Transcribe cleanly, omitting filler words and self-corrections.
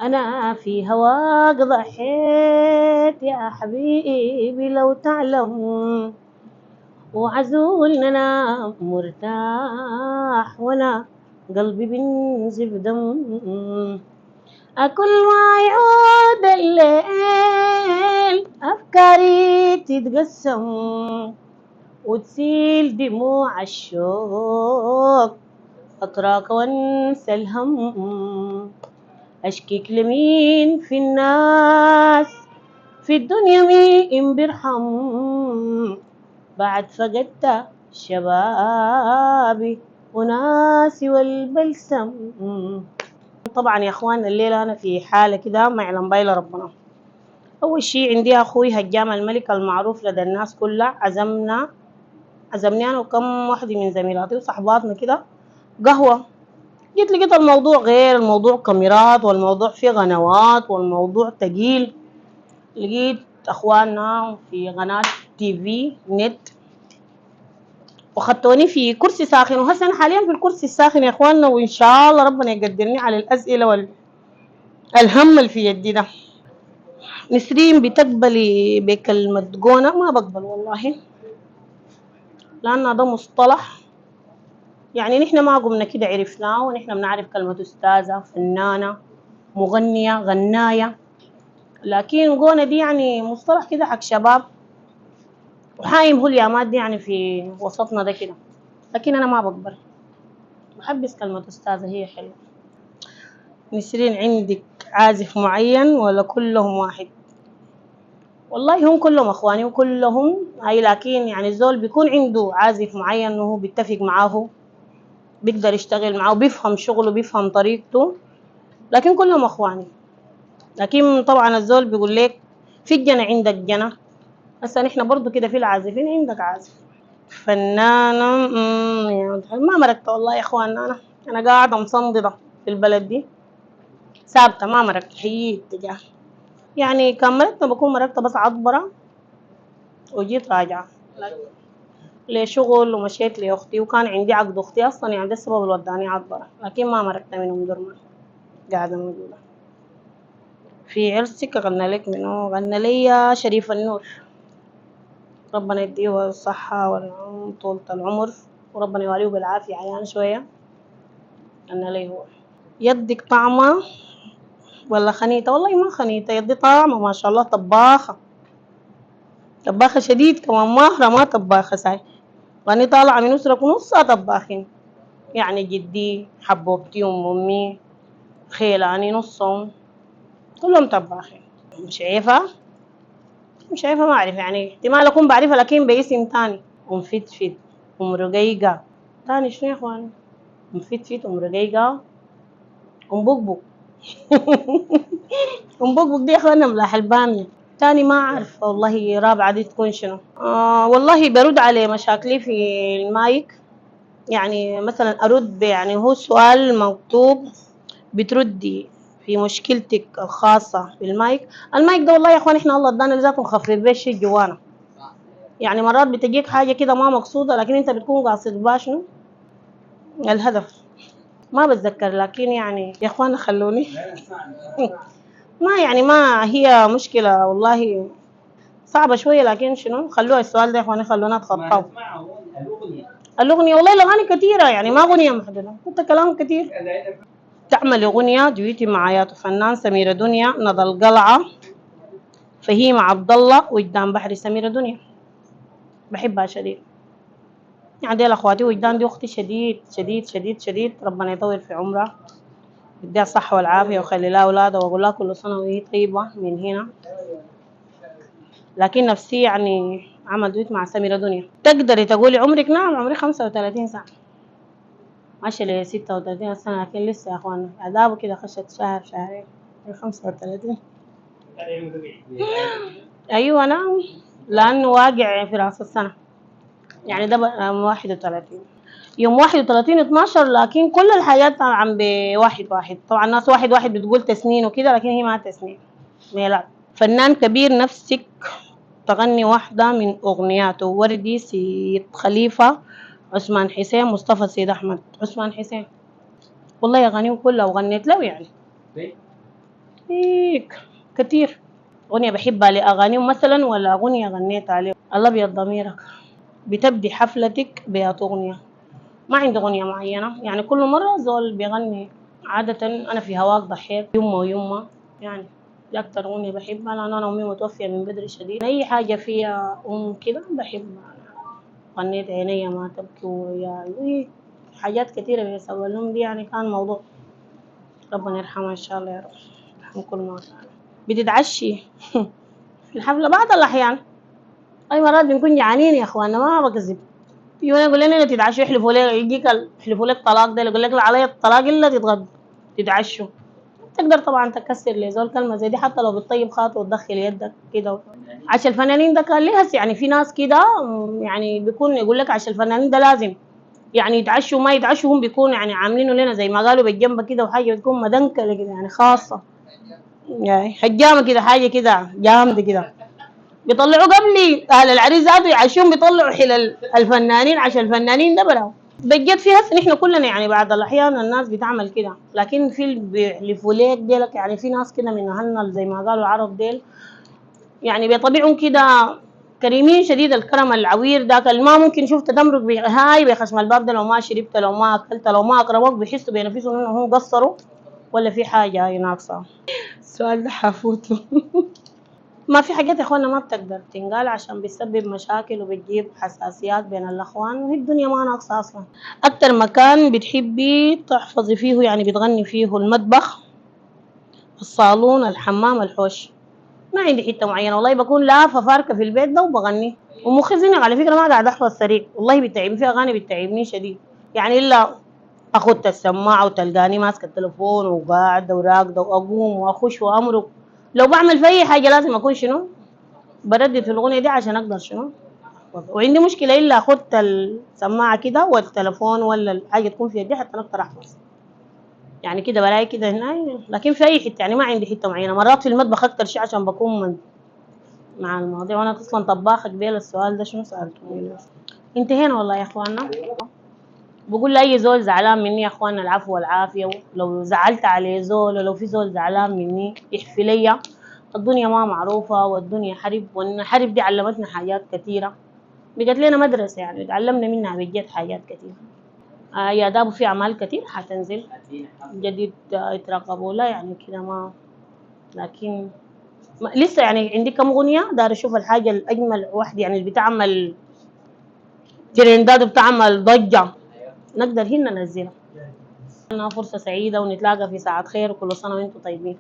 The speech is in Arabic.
أنا في هواك ضحيت يا حبيبي لو تعلم، وعزول ننام مرتاح وأنا قلبي بنزف دم. أكل ما يعود الليل أفكاري تتقسم، وتسيل دموع الشوق أتراك وانسى الهم. أشكيك لمين في الناس في الدنيا مين بيرحم، بعد فقدت شبابي وناسي والبلسم. طبعا يا اخوان الليلة انا في حالة كده ما يعلم بايلة ربنا. اول شي عندي اخوي هجام الملك المعروف لدى الناس كلها، عزمني انا وكم واحدة من زميلاتي وصحباتنا كده قهوة. جيت لقيت الموضوع غير الموضوع، كاميرات والموضوع فيه قنوات والموضوع تقيل. لقيت اخواننا في قناة تي في نت وخدتوني في كرسي ساخن، وهسه انا حاليا في الكرسي الساخن يا اخواننا، وان شاء الله ربنا يقدرني على الاسئله والهم اللي في يدي ده. نسرين بتقبلي بكلمة جونة؟ ما بقبل والله، لأن ده مصطلح يعني نحن ما قمنا كده عرفناه، ونحن بنعرف كلمة أستاذة، فنانة، مغنية، غناية، لكن جونة دي يعني مصطلح كده حق شباب، وحايم هو اليامات دي يعني في وسطنا ده كده، لكن أنا ما بقبل، بحبس كلمة أستاذة هي حلوة. نسرين عندك عازف معين ولا كلهم واحد؟ والله هم كلهم اخواني وكلهم هاي، لكن يعني الزول بيكون عنده عازف معين وهو بيتفق معاه، بيقدر يشتغل معاه، بيفهم شغله، بيفهم طريقته، لكن كلهم اخواني. لكن طبعا الزول بيقول لك في الجنة عندك جنة، هسه نحن برضو كده في العازفين عندك عازف. فنانة يعني ما مرقت والله يا اخوان، انا قاعدة مصندة في البلد دي ثابتة، ما مرقت حييت اتجاه، يعني كان مرقت بكون مرقت بس عطبرة وجيت راجعة لشغل، ومشيت لأختي، وكان عندي عقد أختي أصلا، يعني ده السبب اللي وداني عطبرة، لكن ما مرقت منهم درمان، قاعدة موجودة. في عرسك غنى لك منو؟ غنى لي شريف النور، ربنا يديه الصحة طولة العمر، وربنا يواليه بالعافية عيان شوية. غنى لي هو. يدك طعمة ولا خنيتة؟ والله ما خنيتة، يدي طعمة ما شاء الله، طباخة، طباخة شديد كمان، ماهرة ما طباخة ساي. وأني طالعة من أسرة ونصها طباخين، يعني جدي، حبوبتي، أم أمي، خيلاني نصهم كلهم طباخين. مش عارفة ما أعرف، يعني احتمال أكون بعرفها لكن باسم تاني. أم فتفت، أم رقيقة، تاني شنو يا إخوان؟ أم فتفت، أم رقيقة، أم بقبق. أم بقبق دي يا إخوانا ملاح البامية. تاني ما أعرف والله، رابعة دي تكون شنو؟ والله برد على مشاكلي في المايك، يعني مثلا أرد، يعني هو سؤال مكتوب بتردي في مشكلتك الخاصة بالمايك. المايك ده والله يا اخوان احنا الله ادانا لذاته مخفف بيه شيء جوانا، يعني مرات بتجيك حاجة كده ما مقصودة، لكن انت بتكون قاصد بها شنو الهدف، ما بتذكر، لكن يعني يا اخوانا خلوني. ما يعني ما هي مشكلة والله صعبة شوية، لكن شنو خلوها السؤال ده يا اخواني، خلونا نتخطاه. الأغنية والله الأغاني كثيرة، يعني ما أغنية محددة، انت كلام كثير. تعمل أغنية دويتي مع ياتو فنان سميرة دنيا، نضال القلعة، فهيمة عبد الله، وجدان بحري، سميرة دنيا، بحبها شديد، يعني ديل اخواتي، وجدان دي اختي شديد شديد شديد شديد، ربنا يطول في عمرها، يديها الصحة والعافية ويخلي لها أولادها، وأقول لها كل سنة وهي طيبة من هنا. لكن نفسي يعني عمل دويت مع سميرة دنيا. تقدري تقولي عمرك؟ نعم عمري 35 سنة، ماشية ل 36 سنة، لكن لسه يا اخوانا عذابه كده، خشت شهر شهرين 35. أيوة نعم، لأنه واقع في رأس السنة، يعني ده 31 يوم 31/12، لكن كل الحاجات عم بواحد واحد، طبعا الناس واحد واحد بتقول تسنين وكده، لكن هي ما تسنين، ميلاد. فنان كبير نفسك تغني واحدة من أغنياته؟ وردي، سيد خليفة، عثمان حسين، مصطفى سيد أحمد. عثمان حسين والله أغانيه كلها وغنيت له يعني. هيك كتير أغنية بحبها لأغانيهم مثلا، ولا أغنية غنيت عليهم. الأبيض ضميرك بتبدي حفلتك بيات أغنية، ما عندي أغنية معينة يعني، كل مرة زول بيغني. عادة أنا في هواك ضحيت، يمه ويمه يعني، دي أكتر أغنية بحبها لأن أنا أمي متوفية من بدري شديد. أي حاجة فيها كده بحبها. غنيت عينيا ما تبكي ويا حاجات كتيرة بيسوى لهم دي يعني، كان موضوع. ربنا يرحمها إن شاء الله يا رب، يرحم كل موتى. بتتعشي في الحفلة بعض الأحيان، أي مرات بنكون جعانين يا إخوانا ما بكذب، يقول يقول لنا تتعشوا، يحلفوا لك يجيك يحلفوا لك طلاق، ده يقول لك لا علي الطلاق إلا تتغدوا تتعشوا. تقدر طبعا تكسر لزول كلمة زي دي حتى لو بتطيب خاطر وتدخل يدك كده. عشان الفنانين ده كان ليه هسه يعني، في ناس كده يعني بيكون يقول لك عشان الفنانين ده لازم يعني يتعشوا ما يتعشوا، هم بيكونوا يعني عاملينه لنا زي ما قالوا بالجنب كده، وحاجة بتكون مدنكة كده يعني خاصة، يعني حجامة كده، حاجة كده جامدة كده. بيطلعوا قبلي اهل العريس ذاته يعشون، بيطلعوا حلال الفنانين عشان الفنانين ده براو. بجد في هسه نحن كلنا يعني بعض الاحيان الناس بتعمل كده، لكن في اللي بيحلفوا ليك ديلك يعني، في ناس كده من اهلنا زي ما قالوا العرب ديل يعني بطبيعهم كده كريمين شديد الكرم، العوير ذاك اللي ما ممكن شفت تمرق هاي بخشم الباب ده، لو ما شربت لو ما اكلت لو ما اقربوك بيحسوا بنفسهم انه هم قصروا ولا في حاجه هاي ناقصه. السؤال ده حفوته. ما في حاجات يا اخوانا ما بتقدر تنقال عشان بيسبب مشاكل وبتجيب حساسيات بين الاخوان، وهي الدنيا ما ناقصه اصلا. اكتر مكان بتحبي تحفظي فيه يعني بتغني فيه؟ المطبخ، الصالون، الحمام، الحوش. ما عندي حته معينه والله، بكون لافه فاركه في البيت ده وبغني. ومخي زينك على فكره، ما قاعد احفظ سريع والله، بتعبني في اغاني بتعبني شديد يعني، الا اخدت السماعه وتلقاني ماسكه التليفون وقاعده وراقده واقوم واخش وامرق. لو بعمل في اي حاجه لازم اكون شنو بردد في الأغنية دي عشان أقدر شنو. وعندي مشكلة إلا أخدت السماعة كده والتلفون ولا الحاجة تكون في يدي حتى أقدر أحفظ يعني كده بلاقي كده هنا، لكن في أي حتة يعني ما عندي حتة معينة. مرات في المطبخ أكتر شيء عشان بكون مع المواضيع، وأنا أصلا طباخة قبل السؤال ده شنو سألته. انتهينا والله يا إخوانا. بقول لأي زول زعلان مني يا إخوانا العفو والعافية، ولو زعلت عليه زول ولو في زول زعلان مني يحفي ليا. الدنيا ما معروفة والدنيا حرب، والحرب دي علمتنا حاجات كثيرة، بقت لنا مدرسة يعني تعلمنا منها بجد حاجات كثيرة. يا دابو في أعمال كثير حتنزل جديد، يترقبوا لا يعني كده ما، لكن لسه يعني عندي كم أغنية دار أشوف الحاجة الأجمل واحدة يعني اللي بتعمل ترندات وبتعمل ضجة نقدر هنا ننزلها. فرصة سعيدة ونتلاقى في ساعة خير، وكل سنة وانتم طيبين.